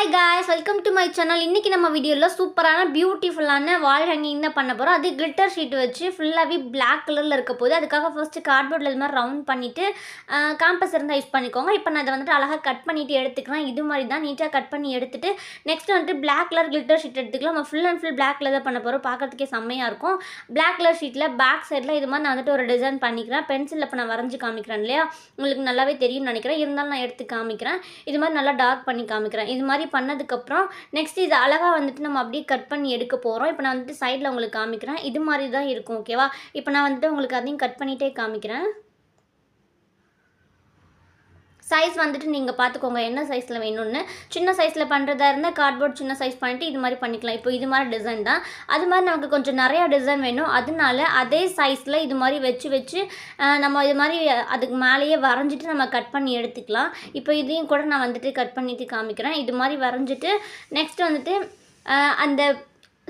Hi guys, welcome to my channel. இன்றைக்கி நம்ம வீடியோவில் சூப்பரான பியூட்டிஃபுல்லான வால் ஹேங்கிங் தான் பண்ண போகிறோம். அது கிளிட்டர் ஷீட் வச்சு ஃபுல்லாகவே பிளாக் கலரில் இருக்க போது. அதுக்காக ஃபர்ஸ்ட்டு கார்ட்போர்டில் இது மாதிரி ரவுண்ட் பண்ணிவிட்டு காம்பஸ் இருந்தால் யூஸ் பண்ணிக்கோங்க. இப்போ நான் இதை வந்துட்டு அழகாக கட் பண்ணிவிட்டு எடுத்துக்கிறேன். இது மாதிரி தான் நீட்டாக கட் பண்ணி எடுத்துகிட்டு நெக்ஸ்ட் வந்துட்டு பிளாக் கலர் கிளிட்டர் ஷீட் எடுத்துக்கலாம். நம்ம full and full black colour தான் பண்ண போகிறோம். பார்க்குறதுக்கே செம்மையாக இருக்கும். பிளாக் கலர் ஷீட்டில் பேக் சைடில் இது மாதிரி நான் வந்துட்டு ஒரு டிசைன் பண்ணிக்கிறேன். பென்சிலில் இப்போ நான் வரைஞ்சி காமிக்கிறேன் இல்லையா, உங்களுக்கு நல்லாவே தெரியும்னு நினைக்கிறேன். இருந்தாலும் நான் எடுத்து காமிக்கிறேன். இது மாதிரி நல்லா டார்க் பண்ணி காமிக்கிறேன். இது மாதிரி பண்ணதுக்கப்புறம் நெக்ஸ்ட் இது அழகாக வந்துட்டு நம்ம அப்படியே கட் பண்ணி எடுக்க போகிறோம். இப்போ நான் வந்துட்டு சைடில் உங்களுக்கு காமிக்கிறேன். இது மாதிரி தான் இருக்கும். ஓகேவா? இப்போ நான் வந்துட்டு உங்களுக்கு அதையும் கட் பண்ணிகிட்டே காமிக்கிறேன். சைஸ் வந்துட்டு நீங்கள் பார்த்துக்கோங்க என்ன சைஸில் வேணும்னு. சின்ன சைஸில் பண்ணுறதா இருந்தால் கார்ட்போர்ட் சின்ன சைஸ் பண்ணிவிட்டு இது மாதிரி பண்ணிக்கலாம். இப்போ இது மாதிரி டிசைன் தான். அது மாதிரி நமக்கு கொஞ்சம் நிறையா டிசைன் வேணும். அதனால அதே சைஸில் இது மாதிரி வச்சு நம்ம இது மாதிரி அதுக்கு மேலேயே வரைஞ்சிட்டு நம்ம கட் பண்ணி எடுத்துக்கலாம். இப்போ இதையும் கூட நான் வந்துட்டு கட் பண்ணிட்டு காமிக்கிறேன். இது மாதிரி வரைஞ்சிட்டு நெக்ஸ்ட் வந்துட்டு அந்த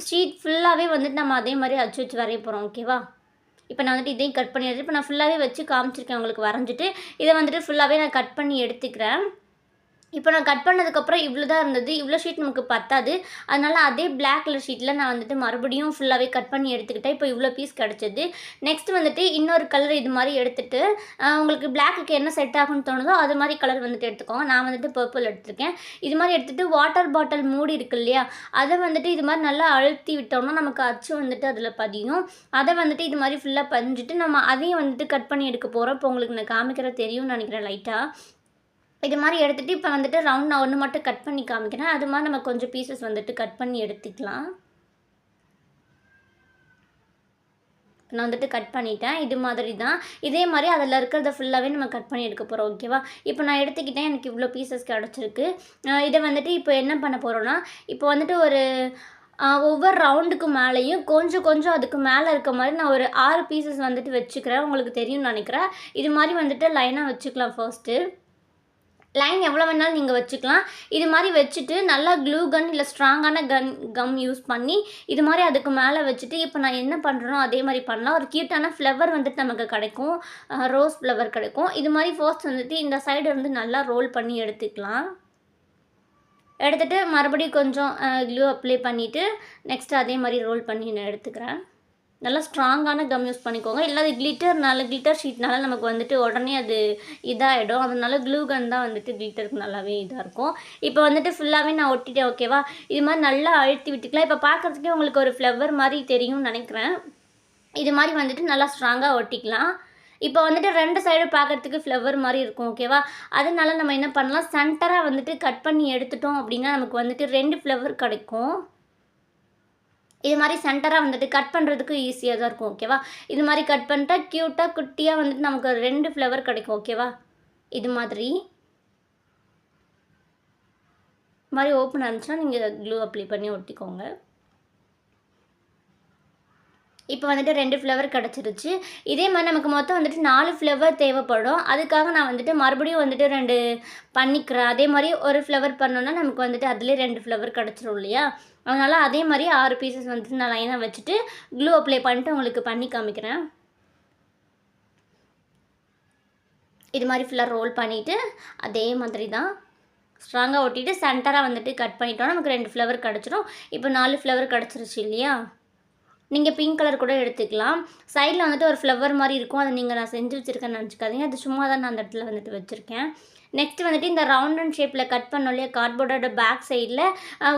ஷீட் ஃபுல்லாகவே வந்துட்டு நம்ம அதே மாதிரி வச்சு வரைய போகிறோம். ஓகேவா? இப்போ நான் வந்துட்டு இதையும் கட் பண்ணி எடுத்து இப்போ நான் ஃபுல்லாகவே வச்சு காமிச்சிருக்கேன் உங்களுக்கு வரைஞ்சிட்டு. இதை வந்துட்டு ஃபுல்லாகவே நான் கட் பண்ணி எடுத்துக்கிறேன். இப்போ நான் கட் பண்ணதுக்கப்புறம் இவ்வளோ தான் இருந்தது. இவ்வளோ ஷீட் நமக்கு பத்தாது. அதனால் அதே பிளாக் கலர் ஷீட்டில் நான் வந்துட்டு மறுபடியும் ஃபுல்லாகவே கட் பண்ணி எடுத்துக்கிட்டேன். இப்போ இவ்வளோ பீஸ் கிடச்சிது. நெக்ஸ்ட் வந்துட்டு இன்னொரு கலர் இது மாதிரி எடுத்துகிட்டு உங்களுக்கு பிளாக்குக்கு என்ன செட் ஆகும்னு தோணுதோ அது மாதிரி கலர் வந்துட்டு எடுத்துக்கோங்க. நான் வந்துட்டு பர்பிள் எடுத்துருக்கேன். இது மாதிரி எடுத்துகிட்டு வாட்டர் பாட்டில் மூடி இருக்கு இல்லையா, அதை வந்துட்டு இது மாதிரி நல்லா அழுத்தி விட்டோம்னா நமக்கு அச்சு வந்துட்டு அதில் பதியும். அதை வந்துட்டு இது மாதிரி ஃபுல்லாக பதிஞ்சிட்டு நம்ம அதையும் வந்துட்டு கட் பண்ணி எடுக்க போகிறோம். இப்போ உங்களுக்கு நான் காமிக்கிற தெரியும்னு நினைக்கிறேன் லைட்டாக. இது மாதிரி எடுத்துகிட்டு இப்போ வந்துட்டு ரவுண்ட் நான் ஒன்று மட்டும் கட் பண்ணி காமிக்கிறேன். அது மாதிரி நம்ம கொஞ்சம் பீசஸ் வந்துட்டு கட் பண்ணி எடுத்துக்கலாம். நான் வந்துட்டு கட் பண்ணிட்டேன். இது மாதிரி தான். இதே மாதிரி அதில் இருக்கிறத ஃபுல்லாகவே நம்ம கட் பண்ணி எடுக்க போகிறோம். ஓகேவா? இப்போ நான் எடுத்துக்கிட்டேன். எனக்கு இவ்வளோ பீசஸ் கிடச்சிருக்கு. இதை வந்துட்டு இப்போ என்ன பண்ண போகிறோன்னா, இப்போ வந்துட்டு ஒரு ஒவ்வொரு ரவுண்டுக்கு மேலேயும் கொஞ்சம் அதுக்கு மேலே இருக்க மாதிரி நான் ஒரு 6 பீசஸ் வந்துட்டு வச்சுக்கிறேன். உங்களுக்கு தெரியும்னு நினைக்கிறேன். இது மாதிரி வந்துட்டு லைனாக வச்சுக்கலாம். ஃபர்ஸ்ட்டு லைன் எவ்வளோ வேணாலும் நீங்கள் வச்சுக்கலாம். இது மாதிரி வச்சுட்டு நல்லா க்ளூ கன் இல்லை ஸ்ட்ராங்கான கம் யூஸ் பண்ணி இது மாதிரி அதுக்கு மேலே வச்சுட்டு இப்போ நான் என்ன பண்ணுறேனோ அதே மாதிரி பண்ணலாம். ஒரு க்யூட்டான ஃப்ளவர் வந்துட்டு நமக்கு கிடைக்கும். ரோஸ் ஃப்ளவர் கிடைக்கும். இது மாதிரி ஃபர்ஸ்ட் வந்துட்டு இந்த சைடு வந்து நல்லா ரோல் பண்ணி எடுத்துக்கலாம். எடுத்துகிட்டு மறுபடியும் கொஞ்சம் க்ளூ அப்ளை பண்ணிவிட்டு நெக்ஸ்ட் அதே மாதிரி ரோல் பண்ணி நான் எடுத்துக்கிறேன். நல்லா ஸ்ட்ராங்கான கம் யூஸ் பண்ணிக்கோங்க. இல்லை அது கிளிட்டர் ஷீட்னால நமக்கு வந்துட்டு உடனே அது இதாகிடும். அதனால க்ளூ கன் தான் வந்துட்டு கிளிட்டருக்கு நல்லாவே இதாக இருக்கும். இப்போ வந்துட்டு ஃபுல்லாகவே நான் ஒட்டிட்டேன். ஓகேவா? இது மாதிரி நல்லா அழுத்தி விட்டுக்கலாம். இப்போ பார்க்குறதுக்கே உங்களுக்கு ஒரு ஃப்ளவர் மாதிரி தெரியும்னு நினைக்கிறேன். இது மாதிரி வந்துட்டு நல்லா ஸ்ட்ராங்காக ஒட்டிக்கலாம். இப்போ வந்துட்டு 2 சைடு பார்க்குறதுக்கு ஃப்ளவர் மாதிரி இருக்கும். ஓகேவா? அதனால நம்ம என்ன பண்ணலாம், சென்டராக வந்துட்டு கட் பண்ணி எடுத்துட்டோம் அப்படின்னா நமக்கு வந்துட்டு 2 ஃப்ளவர் கிடைக்கும். இது மாதிரி சென்டராக வந்துட்டு கட் பண்ணுறதுக்கு ஈஸியாக தான் இருக்கும். ஓகேவா? இது மாதிரி கட் பண்ணிட்டா க்யூட்டாக குட்டியாக வந்துட்டு நமக்கு 2 ஃப்ளவர் கிடைக்கும். ஓகேவா? இது மாதிரி ஓப்பன் ஆனிச்சுன்னா நீங்கள் க்ளூ அப்ளை பண்ணி ஒட்டிக்கோங்க. இப்போ வந்துட்டு 2 ஃப்ளவர் கிடச்சிருச்சு. இதே மாதிரி நமக்கு மொத்தம் வந்துட்டு 4 ஃப்ளவர் தேவைப்படும். அதுக்காக நான் வந்துட்டு மறுபடியும் வந்துட்டு 2 பண்ணிக்கிறேன். அதே மாதிரி ஒரு ஃப்ளவர் பண்ணோன்னா நமக்கு வந்துட்டு அதிலே 2 ஃப்ளவர் கிடச்சிரும் இல்லையா? அதனால் அதே மாதிரி 6 பீசஸ் வந்துட்டு நான் லைனாக வச்சுட்டு க்ளூ அப்ளை பண்ணிட்டு உங்களுக்கு பண்ணி காமிக்கிறேன். இது மாதிரி ஃபுல்லாக ரோல் பண்ணிவிட்டு அதே மாதிரி தான் ஸ்ட்ராங்காக ஒட்டிட்டு சென்டராக வந்துட்டு கட் பண்ணிட்டோன்னா நமக்கு 2 ஃப்ளவர் கிடச்சிரும். இப்போ 4 ஃப்ளவர் கிடச்சிருச்சு இல்லையா? நீங்கள் பிங்க் கலர் கூட எடுத்துக்கலாம். சைடில் வந்துட்டு ஒரு ஃப்ளவர் மாதிரி இருக்கும். அதை நான் செஞ்சு வச்சுருக்கேன்னு நினச்சிக்காதீங்க. அது சும்மா தான் நான் அந்த இடத்துல வந்துட்டு வச்சுருக்கேன். நெக்ஸ்ட் வந்துட்டு இந்த ரவுண்ட் அண்ட் ஷேப்பில் கட் பண்ணோம் இல்லையா, கார்ட்போர்டோட பேக் சைடில்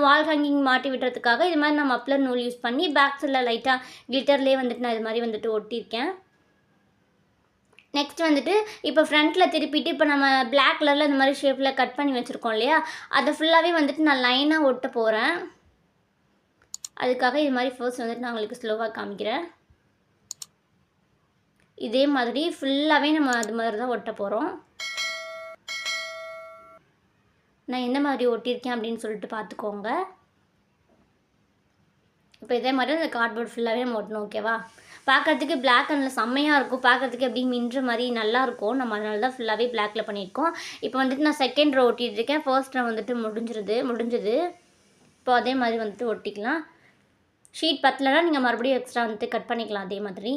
வால் ஹேங்கிங் மாட்டி விடுறதுக்காக இது மாதிரி நான் மப்ளர் நூல் யூஸ் பண்ணி பேக் சைடில் லைட்டாக கிளிட்டர்லேயே வந்துட்டு நான் இது மாதிரி வந்துட்டு ஒட்டியிருக்கேன். நெக்ஸ்ட் வந்துட்டு இப்போ ஃப்ரண்ட்டில் திருப்பிட்டு இப்போ நம்ம பிளாக் கலரில் இந்த மாதிரி ஷேப்பில் கட் பண்ணி வச்சுருக்கோம் இல்லையா, அதை ஃபுல்லாகவே வந்துட்டு நான் லைனாக ஒட்ட போகிறேன். அதுக்காக இது மாதிரி ஃபர்ஸ்ட் வந்துட்டு நான் உங்களுக்கு ஸ்லோவாக காமிக்கிறேன். இதே மாதிரி ஃபுல்லாகவே நம்ம அது மாதிரி தான் ஒட்ட போகிறோம். நான் எந்த மாதிரி ஒட்டியிருக்கேன் அப்படின்னு சொல்லிட்டு பார்த்துக்கோங்க. இப்போ இதே மாதிரி அந்த கார்ட்போர்ட் ஃபுல்லாகவே நம்ம ஒட்டணும். ஓகேவா? பார்க்குறதுக்கு பிளாக் அண்டில் செம்மையாக இருக்கும். பார்க்குறதுக்கு எப்படி மின்ற மாதிரி நல்லாயிருக்கும். நம்ம அதனால தான் ஃபுல்லாகவே பிளாக்கில் பண்ணியிருக்கோம். இப்போ வந்துட்டு நான் செகண்ட் ரோ ஒட்டிகிட்ருக்கேன். ஃபர்ஸ்ட் ரோ வந்துட்டு முடிஞ்சது. இப்போ அதே மாதிரி வந்துட்டு ஒட்டிக்கலாம். ஷீட் பத்தலைன்னா நீங்கள் மறுபடியும் எக்ஸ்ட்ரா வந்துட்டு கட் பண்ணிக்கலாம். அதே மாதிரி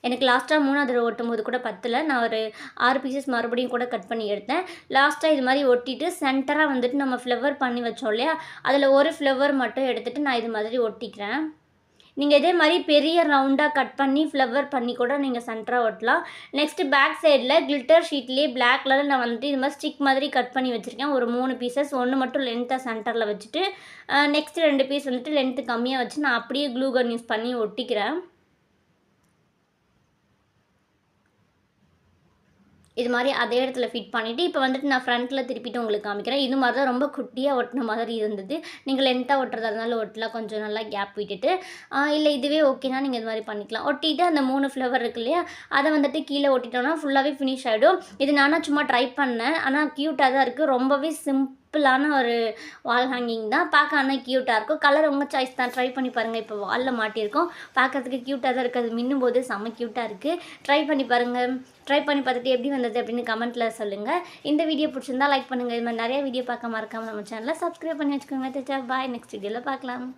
எனக்கு லாஸ்ட்டாக 3வது தடவை ஒட்டும்போது கூட பத்தல. நான் ஒரு 6 பீசஸ் மறுபடியும் கூட கட் பண்ணி எடுத்தேன். லாஸ்ட்டாக இது மாதிரி ஒட்டிட்டு சென்டராக வந்துட்டு நம்ம ஃப்ளவர் பண்ணி வச்சோம் இல்லையா, அதில் ஒரு ஃப்ளவர் மட்டும் எடுத்துகிட்டு நான் இது மாதிரி ஒட்டிக்கிறேன். நீங்கள் இதே மாதிரி பெரிய ரவுண்டாக கட் பண்ணி ஃப்ளவர் பண்ணி கூட நீங்கள் சென்டராக ஒட்டலாம். நெக்ஸ்ட்டு பேக் சைடில் கிளிட்டர் ஷீட்லேயே பிளாக் கலரில் நான் வந்துட்டு இது மாதிரி ஸ்டிக் மாதிரி கட் பண்ணி வச்சுருக்கேன். ஒரு 3 பீசஸ், 1 மட்டும் லென்த்தாக சென்டரில் வச்சுட்டு நெக்ஸ்ட்டு 2 பீஸ் வந்துட்டு லென்த்து கம்மியாக வச்சு நான் அப்படியே க்ளூ கன் யூஸ் பண்ணி ஒட்டிக்கிறேன். இது மாதிரி அதே இடத்துல ஃபிட் பண்ணிவிட்டு இப்போ வந்துட்டு நான் ஃப்ரண்ட்டில் திருப்பிட்டு உங்களுக்கு காமிக்கிறேன். இது மாதிரி தான் ரொம்ப குட்டியாக ஒட்டின மாதிரி இருந்தது. நீங்கள் லென்த்தாக ஒட்டுறதா இருந்தாலும் ஒட்டலாம், கொஞ்சம் நல்லா கேப் விட்டுட்டு. இல்லை இதுவே ஓகேனா நீங்கள் இது மாதிரி பண்ணிக்கலாம். ஒட்டிட்டு அந்த 3 ஃப்ளவர் இருக்கு இல்லையா, அதை வந்துட்டு கீழே ஒட்டிட்டோம்னா ஃபுல்லாகவே ஃபினிஷ் ஆகிடும். இது நானாக சும்மா ட்ரை பண்ணேன். ஆனால் க்யூட்டாக தான் இருக்குது. ரொம்பவே சிம்பிளான ஒரு வால் ஹேங்கிங் தான். பார்க்க ஆனால் க்யூட்டாக இருக்கும். கலர் உங்கள் சாய்ஸ் தான். ட்ரை பண்ணி பாருங்கள். இப்போ வாலில் மாட்டியிருக்கோம். பார்க்கறதுக்கு க்யூட்டாக தான் இருக்குது. அது மின்னும் போது செம்ம க்யூட்டாக இருக்குது. ட்ரை பண்ணி பாருங்கள். ட்ரை பண்ணி பார்த்துட்டு எப்படி வந்தது அப்படின்னு கமெண்ட்டில் சொல்லுங்கள். இந்த வீடியோ பிடிச்சிருந்தா லைக் பண்ணுங்கள். இது மாதிரி நிறைய வீடியோ பார்க்க மறக்காமல் நம்ம சேனலை சப்ஸ்கிரைப் பண்ணி வச்சுக்கோங்க. பாய். நெக்ஸ்ட் வீடியோவில் பார்க்கலாம்.